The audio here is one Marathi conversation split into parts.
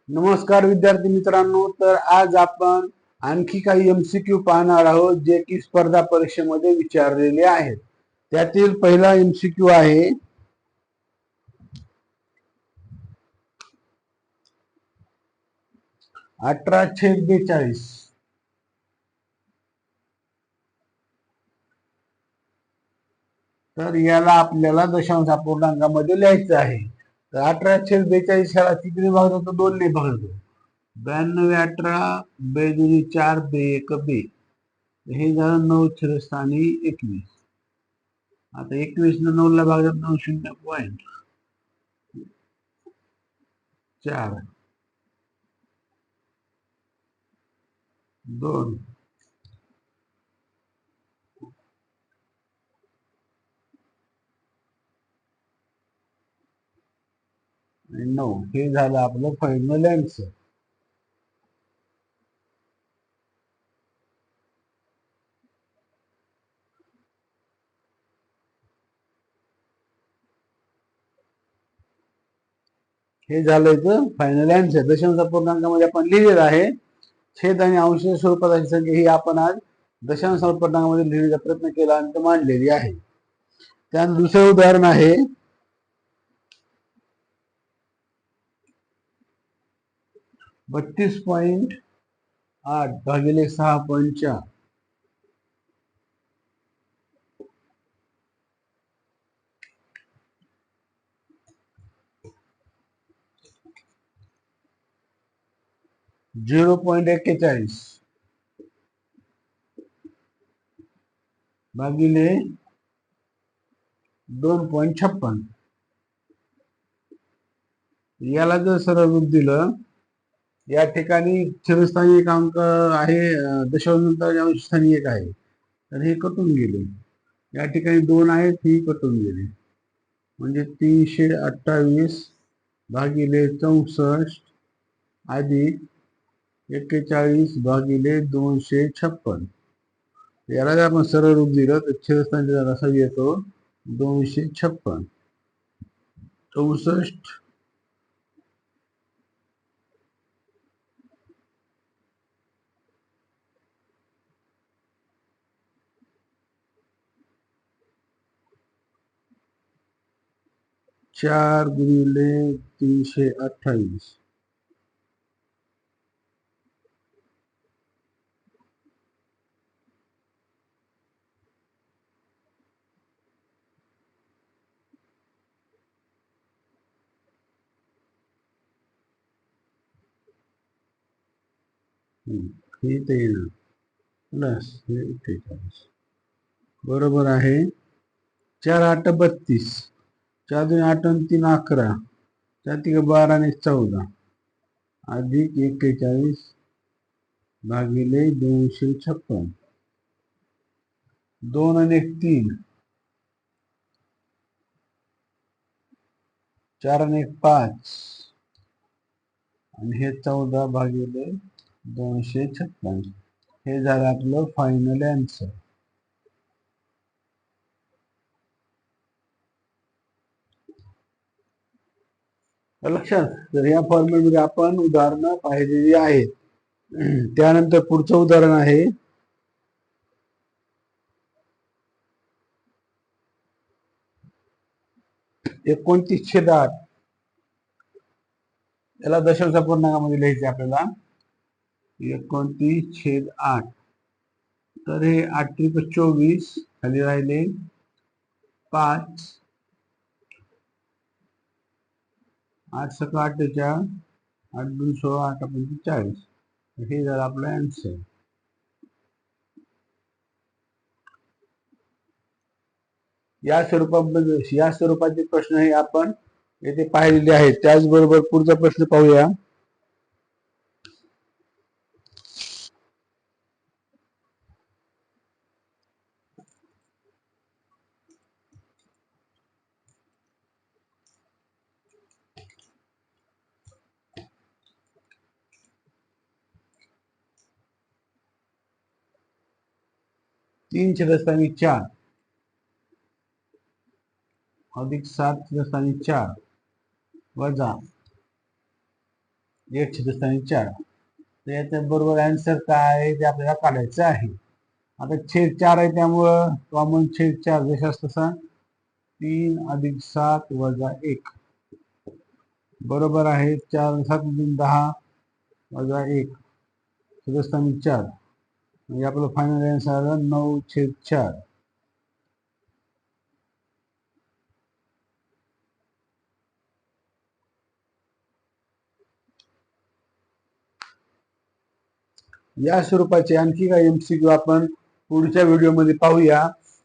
नमस्कार विद्यार्थी मित्रांनो, तर आज आपण आणखी काही MCQ पाहणार आहोत जे की स्पर्धा परीक्षेमध्ये विचारलेले आहेत. त्यातील पहिला MCQ आहे 18/42. तर याला आपल्याला दशांश अपूर्णांकामध्ये लिहायचं आहे. तर 18/42 ह्याला किती भाग जातो? 2 ने भाग जातो. 92/18 2 4 1 2. हे झालं 9 स्थानी 21. आता 21 न 9 ला भाग जातो 0.4 2 आणि 9. हे झालं आपलं फायनल आन्सर. हे झालं फायनल आन्सर. दशांश अपूर्णांकामध्ये आपण लिहिलेलं आहे. छेद आणि अंश स्वरूपाची संख्या ही आपण आज दशांश अपूर्णांकामध्ये लिहिण्याचा प्रयत्न केला आणि मांडलेली आहे. त्यानंतर दुसरं उदाहरण आहे 32.8 भागिले 6.4. .41 भागिले 2.56. याला जर सरळ रूप दिलं, या ठिकाणी छेदस्थानी एक अंक आहे, दशांश अंश स्थानी एक आहे, तर हे कटून गेले. या ठिकाणी 2 आहेत, ही कटून गेले. म्हणजे 328 भागिले 64 अधिक 41 भागिले 256. याला जर आपण सरळ रूप दिलं तर छेदस्थानी असा येतो 256. 64 4 गुणिले 328. हे ते येणार प्लस हे 41 बरोबर आहे. 4 8 32, 4 2 8 3 11, 4 3 12 आणि 14 अधिक 41 भागिले 256. 2 आणि 1 3, 4 आणि 1 5 आणि हे 14 भागिले 256. हे झालं आपलं फायनल आन्सर. लक्षात. तर या फॉर्मॅट मध्ये आपण उदाहरणं पाहिलेली आहेत. त्यानंतर पुढचं उदाहरण आहे 29/8. याला दशांश अपूर्णांकामध्ये लिहायचे आपल्याला. 29/8. तर हे 8 त्रिक 24 खाली राहिले 5, 8 सक 48, 8 2 16, 8 पंचे 40. हे झालं आपलं आन्सर. या स्वरूपाचे प्रश्न हे आपण येथे पाहिलेले आहेत. त्याचबरोबर पुढचा प्रश्न पाहूया. तीन छेदस्थानी 4 अधिक 7 छेदस्थानी 4 वजा 8/4. तर याच्या बरोबर आन्सर काय आहे ते आपल्याला काढायचं आहे. आता छेद 4 आहे त्यामुळं कॉमन छेद 4 जशास तसा 3 + 7 - 1 बरोबर आहे 4 7 10 - 1 4 म्हणजे आपलं फायनल आन्सर आलं 9/4. या स्वरूपाचे आणखी काही MCQ आपण पुढच्या व्हिडिओमध्ये पाहूया.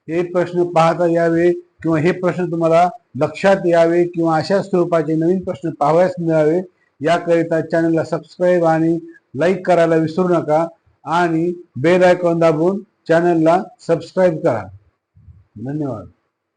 हे प्रश्न पाहता यावे किंवा हे प्रश्न तुम्हाला लक्षात यावे किंवा अशा स्वरूपाचे नवीन प्रश्न पाहावयास मिळावे याकरिता चॅनलला सबस्क्राईब आणि लाईक करायला विसरू नका आणि बेल आयकॉन दाबून चॅनलला सबस्क्राईब करा. धन्यवाद.